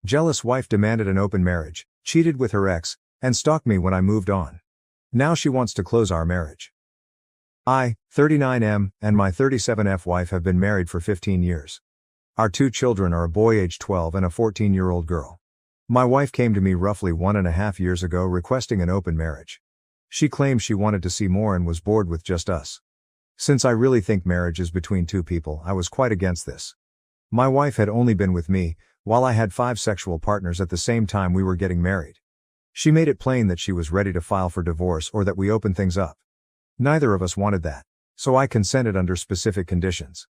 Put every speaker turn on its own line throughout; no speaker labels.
Jealous wife demanded an open marriage, cheated with her ex, and stalked me when I moved on. Now she wants to close our marriage. I, 39M, and my 37F wife have been married for 15 years. Our 2 children are a boy aged 12 and a 14-year-old girl. My wife came to me roughly 1.5 years ago requesting an open marriage. She claimed she wanted to see more and was bored with just us. Since I really think marriage is between 2 people, I was quite against this. My wife had only been with me, while I had 5 sexual partners at the same time we were getting married. She made it plain that she was ready to file for divorce or that we open things up. Neither of us wanted that, so I consented under specific conditions.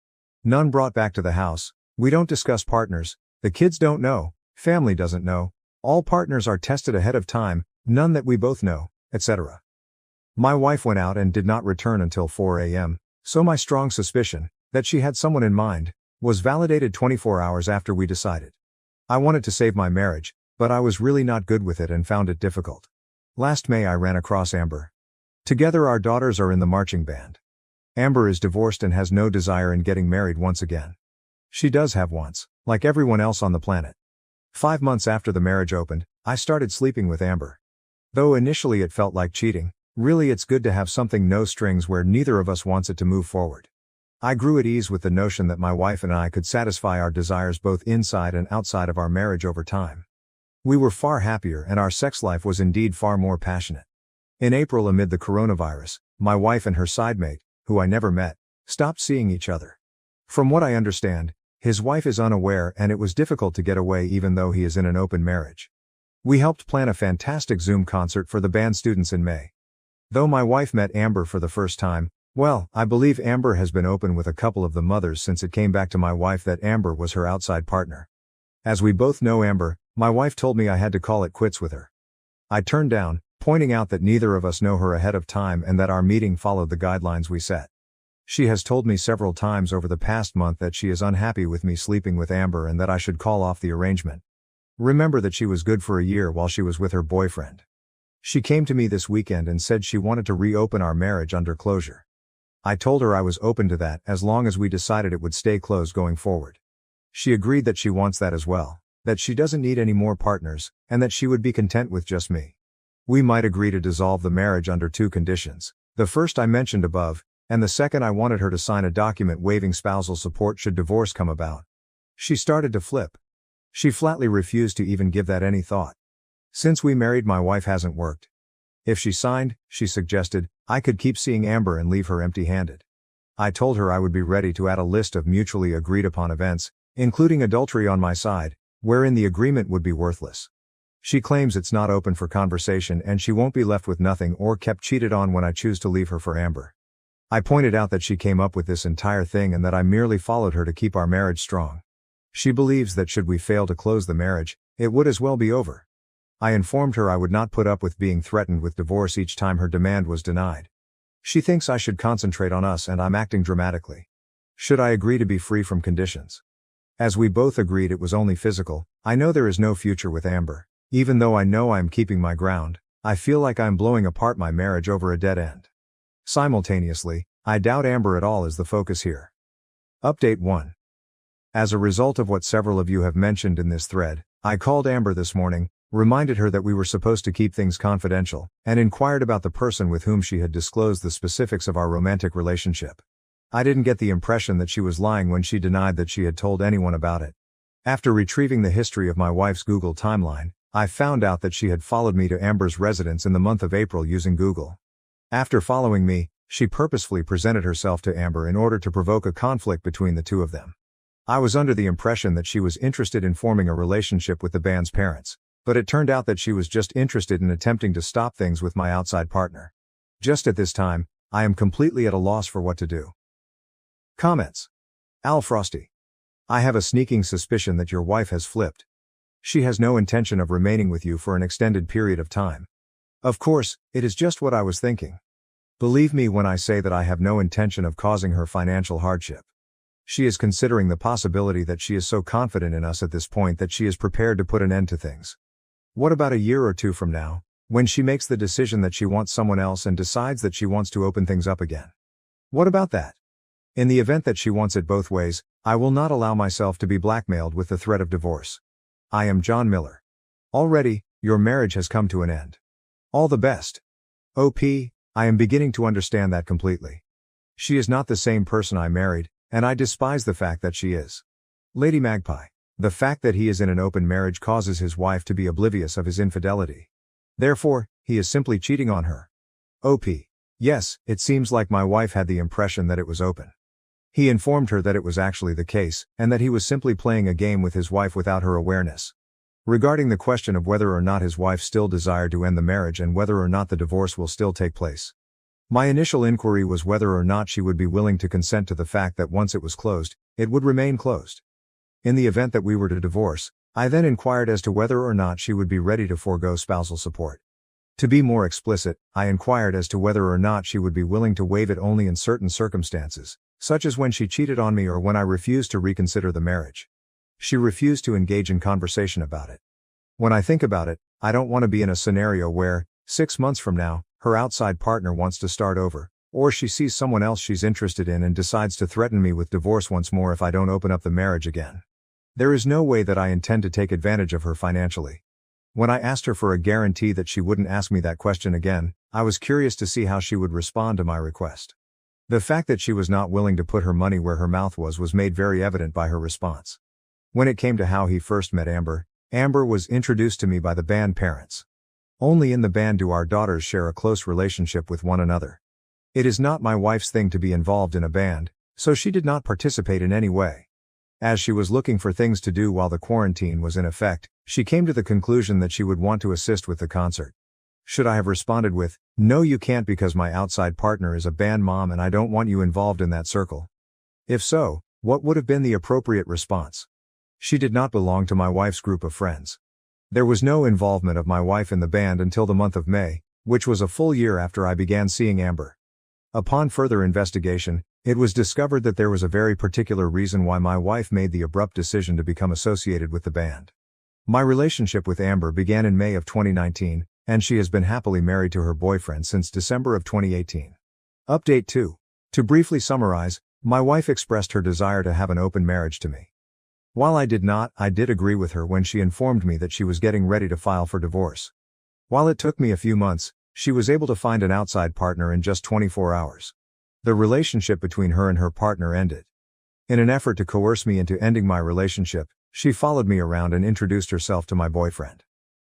None brought back to the house, we don't discuss partners, the kids don't know, family doesn't know, all partners are tested ahead of time, none that we both know, etc. My wife went out and did not return until 4 a.m., so my strong suspicion, that she had someone in mind, was validated 24 hours after we decided. I wanted to save my marriage, but I was really not good with it and found it difficult. Last May I ran across Amber. Together our daughters are in the marching band. Amber is divorced and has no desire in getting married once again. She does have once, like everyone else on the planet. 5 months after the marriage opened, I started sleeping with Amber. Though initially it felt like cheating, really it's good to have something no strings where neither of us wants it to move forward. I grew at ease with the notion that my wife and I could satisfy our desires both inside and outside of our marriage over time. We were far happier and our sex life was indeed far more passionate. In April amid the coronavirus, my wife and her sidemate, who I never met, stopped seeing each other. From what I understand, his wife is unaware and it was difficult to get away even though he is in an open marriage. We helped plan a fantastic Zoom concert for the band students in May. Though my wife met Amber for the first time, well, I believe Amber has been open with a couple of the mothers since it came back to my wife that Amber was her outside partner. As we both know Amber, my wife told me I had to call it quits with her. I turned down, pointing out that neither of us know her ahead of time and that our meeting followed the guidelines we set. She has told me several times over the past month that she is unhappy with me sleeping with Amber and that I should call off the arrangement. Remember that she was good for a year while she was with her boyfriend. She came to me this weekend and said she wanted to reopen our marriage under closure. I told her I was open to that as long as we decided it would stay closed going forward. She agreed that she wants that as well, that she doesn't need any more partners, and that she would be content with just me. We might agree to dissolve the marriage under 2 conditions, the first I mentioned above, and the second I wanted her to sign a document waiving spousal support should divorce come about. She started to flip. She flatly refused to even give that any thought. Since we married my wife hasn't worked. If she signed, she suggested, I could keep seeing Amber and leave her empty-handed. I told her I would be ready to add a list of mutually agreed upon events, including adultery on my side, wherein the agreement would be worthless. She claims it's not open for conversation and she won't be left with nothing or kept cheated on when I choose to leave her for Amber. I pointed out that she came up with this entire thing and that I merely followed her to keep our marriage strong. She believes that should we fail to close the marriage, it would as well be over. I informed her I would not put up with being threatened with divorce each time her demand was denied. She thinks I should concentrate on us and I'm acting dramatically. Should I agree to be free from conditions? As we both agreed it was only physical, I know there is no future with Amber. Even though I know I'm keeping my ground, I feel like I'm blowing apart my marriage over a dead end. Simultaneously, I doubt Amber at all is the focus here. Update 1. As a result of what several of you have mentioned in this thread, I called Amber this morning, reminded her that we were supposed to keep things confidential, and inquired about the person with whom she had disclosed the specifics of our romantic relationship. I didn't get the impression that she was lying when she denied that she had told anyone about it. After retrieving the history of my wife's Google timeline, I found out that she had followed me to Amber's residence in the month of April using Google. After following me, she purposefully presented herself to Amber in order to provoke a conflict between the 2 of them. I was under the impression that she was interested in forming a relationship with the band's parents, but it turned out that she was just interested in attempting to stop things with my outside partner. Just at this time, I am completely at a loss for what to do. Comments. Al Frosty. I have a sneaking suspicion that your wife has flipped. She has no intention of remaining with you for an extended period of time. Of course, it is just what I was thinking. Believe me when I say that I have no intention of causing her financial hardship. She is considering the possibility that she is so confident in us at this point that she is prepared to put an end to things. What about a year or 2 from now, when she makes the decision that she wants someone else and decides that she wants to open things up again? What about that? In the event that she wants it both ways, I will not allow myself to be blackmailed with the threat of divorce. I am John Miller. Already, your marriage has come to an end. All the best. OP, I am beginning to understand that completely. She is not the same person I married, and I despise the fact that she is. Lady Magpie. The fact that he is in an open marriage causes his wife to be oblivious of his infidelity. Therefore, he is simply cheating on her. OP. Yes, it seems like my wife had the impression that it was open. He informed her that it was actually the case, and that he was simply playing a game with his wife without her awareness. Regarding the question of whether or not his wife still desired to end the marriage and whether or not the divorce will still take place. My initial inquiry was whether or not she would be willing to consent to the fact that once it was closed, it would remain closed. In the event that we were to divorce, I then inquired as to whether or not she would be ready to forego spousal support. To be more explicit, I inquired as to whether or not she would be willing to waive it only in certain circumstances, such as when she cheated on me or when I refused to reconsider the marriage. She refused to engage in conversation about it. When I think about it, I don't want to be in a scenario where, 6 months from now, her outside partner wants to start over, or she sees someone else she's interested in and decides to threaten me with divorce once more if I don't open up the marriage again. There is no way that I intend to take advantage of her financially. When I asked her for a guarantee that she wouldn't ask me that question again, I was curious to see how she would respond to my request. The fact that she was not willing to put her money where her mouth was made very evident by her response. When it came to how he first met Amber, Amber was introduced to me by the band parents. Only in the band do our daughters share a close relationship with one another. It is not my wife's thing to be involved in a band, so she did not participate in any way. As she was looking for things to do while the quarantine was in effect, she came to the conclusion that she would want to assist with the concert. Should I have responded with, "No, you can't because my outside partner is a band mom and I don't want you involved in that circle"? If so, what would have been the appropriate response? She did not belong to my wife's group of friends. There was no involvement of my wife in the band until the month of May, which was a full year after I began seeing Amber. Upon further investigation, it was discovered that there was a very particular reason why my wife made the abrupt decision to become associated with the band. My relationship with Amber began in May of 2019, and she has been happily married to her boyfriend since December of 2018. Update 2. To briefly summarize, my wife expressed her desire to have an open marriage to me. While I did agree with her when she informed me that she was getting ready to file for divorce. While it took me a few months, she was able to find an outside partner in just 24 hours. The relationship between her and her partner ended. In an effort to coerce me into ending my relationship, she followed me around and introduced herself to my boyfriend.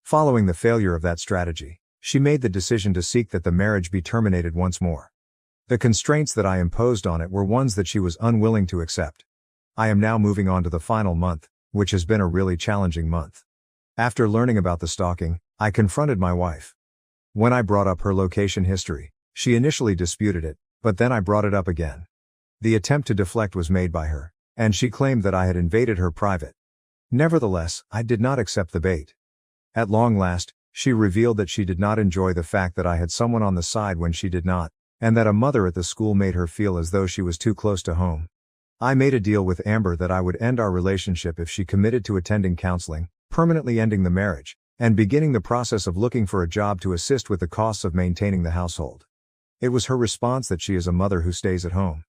Following the failure of that strategy, she made the decision to seek that the marriage be terminated once more. The constraints that I imposed on it were ones that she was unwilling to accept. I am now moving on to the final month, which has been a really challenging month. After learning about the stalking, I confronted my wife. When I brought up her location history, she initially disputed it, but then I brought it up again. The attempt to deflect was made by her, and she claimed that I had invaded her private. Nevertheless, I did not accept the bait. At long last, she revealed that she did not enjoy the fact that I had someone on the side when she did not, and that a mother at the school made her feel as though she was too close to home. I made a deal with Amber that I would end our relationship if she committed to attending counseling, permanently ending the marriage, and beginning the process of looking for a job to assist with the costs of maintaining the household. It was her response that she is a mother who stays at home.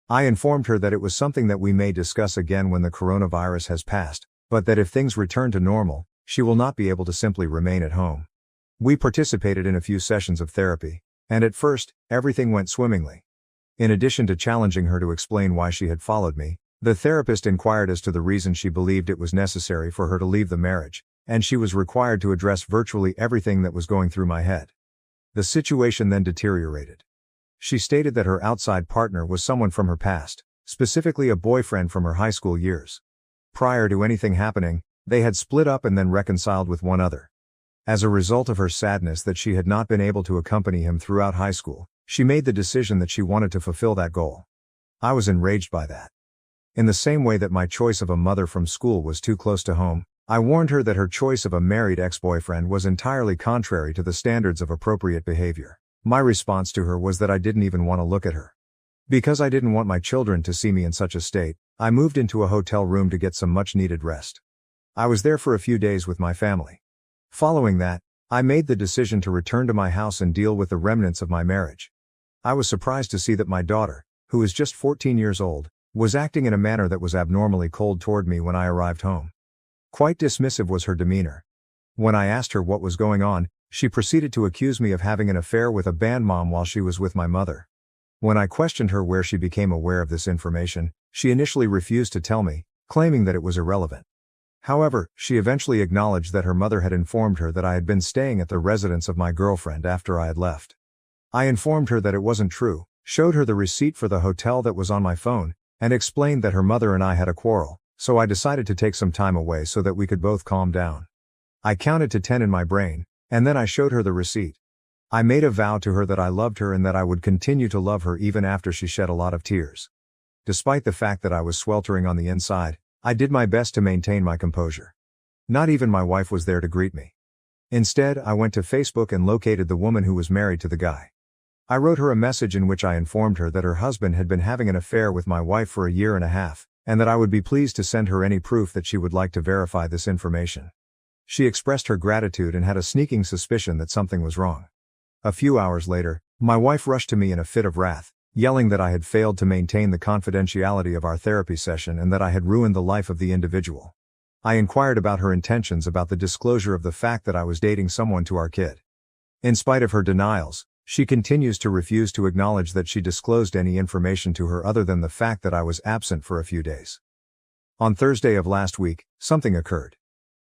I informed her that it was something that we may discuss again when the coronavirus has passed, but that if things return to normal, she will not be able to simply remain at home. We participated in a few sessions of therapy, and at first, everything went swimmingly. In addition to challenging her to explain why she had followed me, the therapist inquired as to the reason she believed it was necessary for her to leave the marriage, and she was required to address virtually everything that was going through my head. The situation then deteriorated. She stated that her outside partner was someone from her past, specifically a boyfriend from her high school years. Prior to anything happening, they had split up and then reconciled with one another. As a result of her sadness that she had not been able to accompany him throughout high school, she made the decision that she wanted to fulfill that goal. I was enraged by that. In the same way that my choice of a mother from school was too close to home, I warned her that her choice of a married ex-boyfriend was entirely contrary to the standards of appropriate behavior. My response to her was that I didn't even want to look at her. Because I didn't want my children to see me in such a state, I moved into a hotel room to get some much-needed rest. I was there for a few days with my family. Following that, I made the decision to return to my house and deal with the remnants of my marriage. I was surprised to see that my daughter, who is just 14 years old, was acting in a manner that was abnormally cold toward me when I arrived home. Quite dismissive was her demeanor. When I asked her what was going on, she proceeded to accuse me of having an affair with a band mom while she was with my mother. When I questioned her where she became aware of this information, she initially refused to tell me, claiming that it was irrelevant. However, she eventually acknowledged that her mother had informed her that I had been staying at the residence of my girlfriend after I had left. I informed her that it wasn't true, showed her the receipt for the hotel that was on my phone, and explained that her mother and I had a quarrel, so I decided to take some time away so that we could both calm down. I counted to 10 in my brain, and then I showed her the receipt. I made a vow to her that I loved her and that I would continue to love her even after she shed a lot of tears. Despite the fact that I was sweltering on the inside, I did my best to maintain my composure. Not even my wife was there to greet me. Instead, I went to Facebook and located the woman who was married to the guy. I wrote her a message in which I informed her that her husband had been having an affair with my wife for a year and a half, and that I would be pleased to send her any proof that she would like to verify this information. She expressed her gratitude and had a sneaking suspicion that something was wrong. A few hours later, my wife rushed to me in a fit of wrath, yelling that I had failed to maintain the confidentiality of our therapy session and that I had ruined the life of the individual. I inquired about her intentions about the disclosure of the fact that I was dating someone to our kid. In spite of her denials, she continues to refuse to acknowledge that she disclosed any information to her other than the fact that I was absent for a few days. On Thursday of last week, something occurred.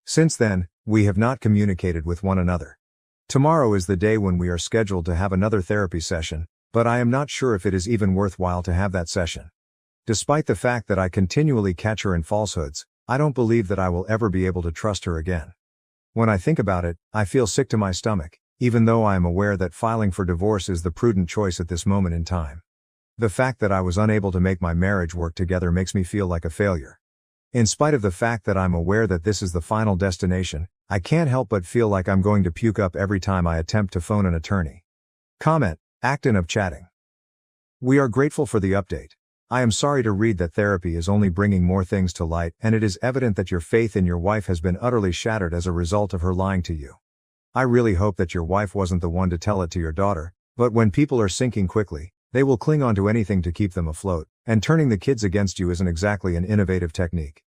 Since then, we have not communicated with one another. Tomorrow is the day when we are scheduled to have another therapy session, but I am not sure if it is even worthwhile to have that session. Despite the fact that I continually catch her in falsehoods, I don't believe that I will ever be able to trust her again. When I think about it, I feel sick to my stomach, even though I am aware that filing for divorce is the prudent choice at this moment in time. The fact that I was unable to make my marriage work together makes me feel like a failure. In spite of the fact that I'm aware that this is the final destination, I can't help but feel like I'm going to puke up every time I attempt to phone an attorney. Comment, Acton of chatting. We are grateful for the update. I am sorry to read that therapy is only bringing more things to light, and it is evident that your faith in your wife has been utterly shattered as a result of her lying to you. I really hope that your wife wasn't the one to tell it to your daughter, but when people are sinking quickly, they will cling on to anything to keep them afloat, and turning the kids against you isn't exactly an innovative technique.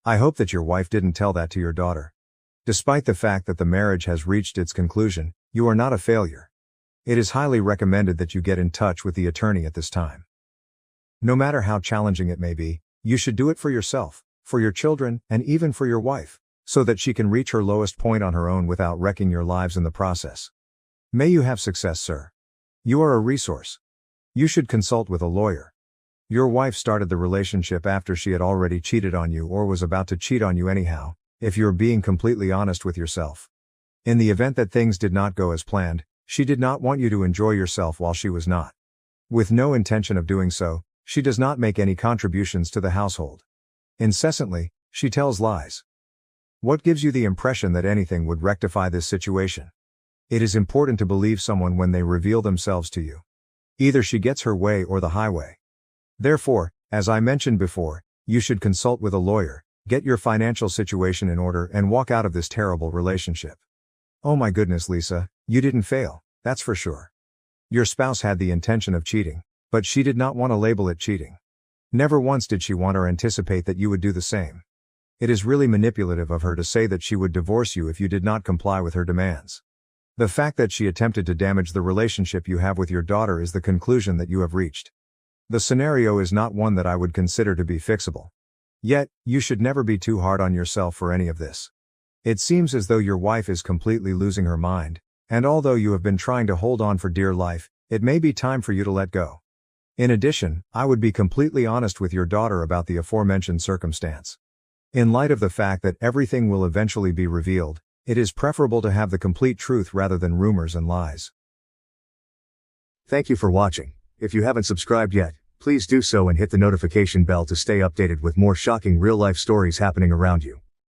I hope that your wife didn't tell that to your daughter. Despite the fact that the marriage has reached its conclusion, you are not a failure. It is highly recommended that you get in touch with the attorney at this time. No matter how challenging it may be, you should do it for yourself, for your children, and even for your wife, so that she can reach her lowest point on her own without wrecking your lives in the process. May you have success, sir. You are a resource. You should consult with a lawyer. Your wife started the relationship after she had already cheated on you or was about to cheat on you anyhow, if you're being completely honest with yourself. In the event that things did not go as planned, she did not want you to enjoy yourself while she was not. With no intention of doing so, she does not make any contributions to the household. Incessantly, she tells lies. What gives you the impression that anything would rectify this situation? It is important to believe someone when they reveal themselves to you. Either she gets her way or the highway. Therefore, as I mentioned before, you should consult with a lawyer, get your financial situation in order, and walk out of this terrible relationship. Oh my goodness, Lisa, you didn't fail, that's for sure. Your spouse had the intention of cheating, but she did not want to label it cheating. Never once did she want or anticipate that you would do the same. It is really manipulative of her to say that she would divorce you if you did not comply with her demands. The fact that she attempted to damage the relationship you have with your daughter is the conclusion that you have reached. The scenario is not one that I would consider to be fixable. Yet, you should never be too hard on yourself for any of this. It seems as though your wife is completely losing her mind, and although you have been trying to hold on for dear life, it may be time for you to let go. In addition, I would be completely honest with your daughter about the aforementioned circumstance. In light of the fact that everything will eventually be revealed, it is preferable to have the complete truth rather than rumors and lies. Thank you for watching. If you haven't subscribed yet, please do so and hit the notification bell to stay updated with more shocking real-life stories happening around you.